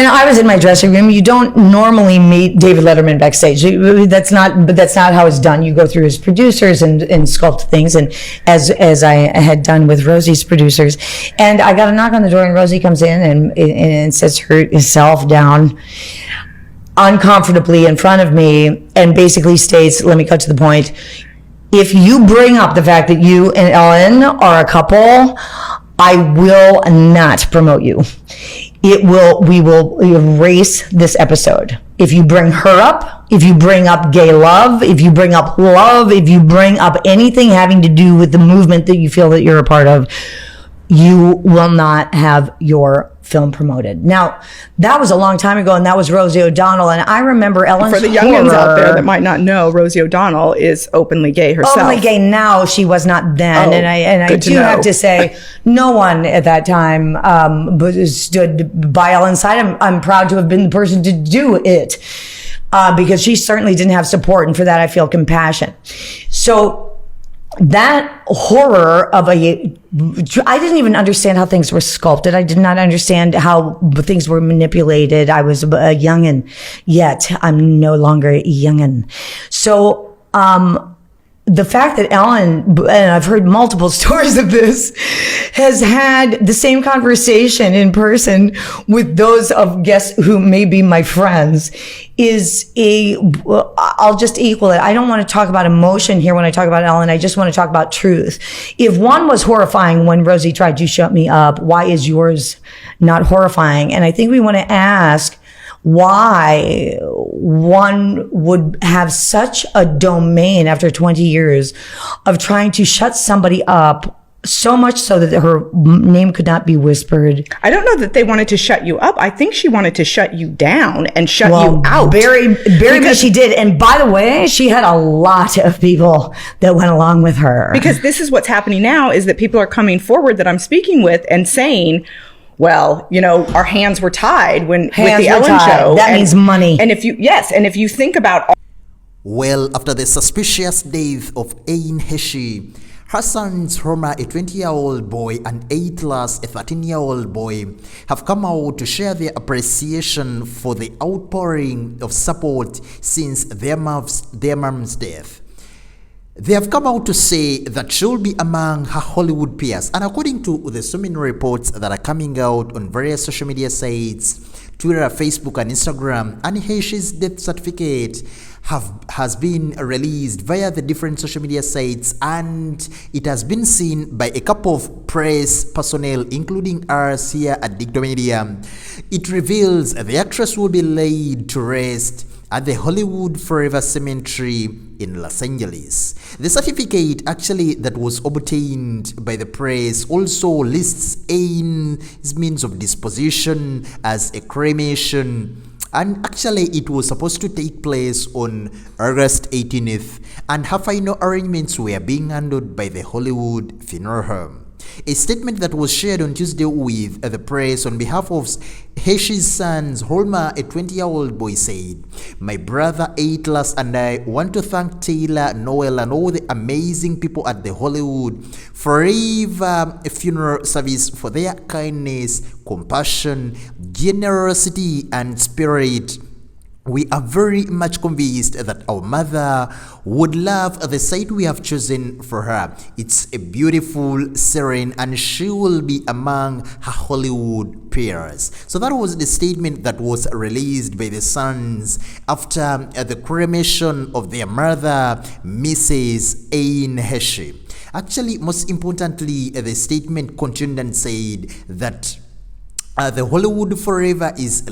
And I was in my dressing room. You don't normally meet David Letterman backstage. That's not how it's done. You go through his producers and sculpt things, and as I had done with Rosie's producers. And I got a knock on the door, and Rosie comes in and sits herself down uncomfortably in front of me, and basically states, "Let me cut to the point. If you bring up the fact that you and Ellen are a couple, I will not promote you. We will erase this episode. If you bring her up, if you bring up gay love, if you bring up love, if you bring up anything having to do with the movement that you feel that you're a part of, you will not have your film promoted." Now, that was a long time ago, and that was Rosie O'Donnell. And I remember Ellen's For the youngins out there that might not know, Rosie O'Donnell is openly gay herself. Openly gay now. She was not then. Oh, and I do have to say, no one at that time stood by Ellen's side. I'm proud to have been the person to do it because she certainly didn't have support. And for that, I feel compassion. So that horror of I didn't even understand how things were sculpted. I did not understand how things were manipulated. I was a youngin', yet I'm no longer a youngin'. So, the fact that Ellen, and I've heard multiple stories of this, has had the same conversation in person with those of guests who may be my friends is I'll just equal it. I don't want to talk about emotion here when I talk about Ellen. I just want to talk about truth. If one was horrifying when Rosie tried to shut me up, why is yours not horrifying? And I think we want to ask why one would have such a domain after 20 years of trying to shut somebody up, so much so that her name could not be whispered. I don't know that they wanted to shut you up. I think she wanted to shut you down and shut you out. Very much she did. And by the way, she had a lot of people that went along with her. Because this is what's happening now, is that people are coming forward that I'm speaking with and saying, well, our hands were tied with the Ellen show. That means money. And if you think about... Well, after the suspicious death of Heche, her sons Roma, a 20-year-old boy, and Atlas, a 13-year-old boy, have come out to share their appreciation for the outpouring of support since their mom's death. They have come out to say that she'll be among her Hollywood peers. And according to the so many reports that are coming out on various social media sites, Twitter, Facebook, and Instagram, and Heche's death certificate has been released via the different social media sites, and it has been seen by a couple of press personnel, including us here at Degeneres. It reveals the actress will be laid to rest at the Hollywood Forever Cemetery in Los Angeles. The certificate actually that was obtained by the press also lists Aine's means of disposition as a cremation, and actually it was supposed to take place on August 18th, and her final arrangements were being handled by the Hollywood Funeral Home. A statement that was shared on Tuesday with the press on behalf of Heche's sons, Holma, a 20-year-old boy, said, "My brother Atlas and I want to thank Taylor, Noelle, and all the amazing people at the Hollywood Forever Funeral Service for their kindness, compassion, generosity, and spirit. We are very much convinced that our mother would love the site we have chosen for her. It's a beautiful, serene, and she will be among her Hollywood peers." So that was the statement that was released by the sons after the cremation of their mother, Mrs. Aine Heche. Actually, most importantly, the statement continued and said that the Hollywood Forever is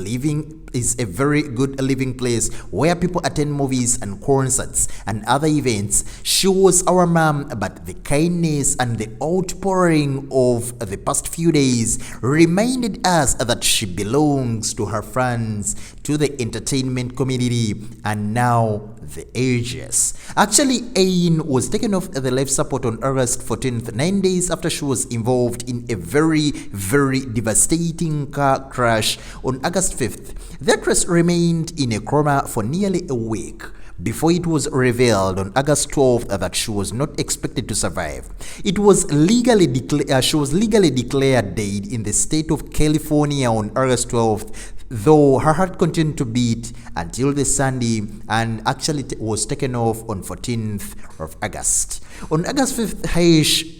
a very good living place where people attend movies and concerts and other events. She was our mom, but the kindness and the outpouring of the past few days reminded us that she belongs to her fans, to the entertainment community, and now the ages. Actually, Aine was taken off the life support on August 14th, 9 days after she was involved in a very, very devastating car crash on August 5th. The actress remained in a coma for nearly a week before it was revealed on August 12th that she was not expected to survive. She was legally declared dead in the state of California on August 12th, though her heart continued to beat until the Sunday, and actually was taken off on 14th of August. On August 5th, Heche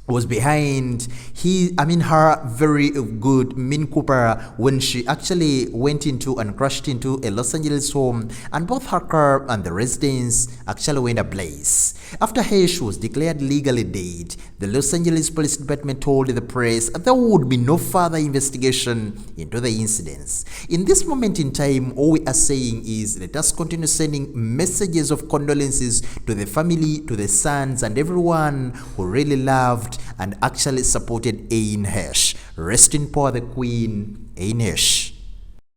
was behind her very good Mini Cooper when she actually went into and crashed into a Los Angeles home, and both her car and the residence actually went ablaze. After Heche was declared legally dead, the Los Angeles Police Department told the press there would be no further investigation into the incidents. In this moment in time, all we are saying is let us continue sending messages of condolences to the family, to the sons, and everyone who really loved and actually supported Heche. Rest in power, the Queen, Heche.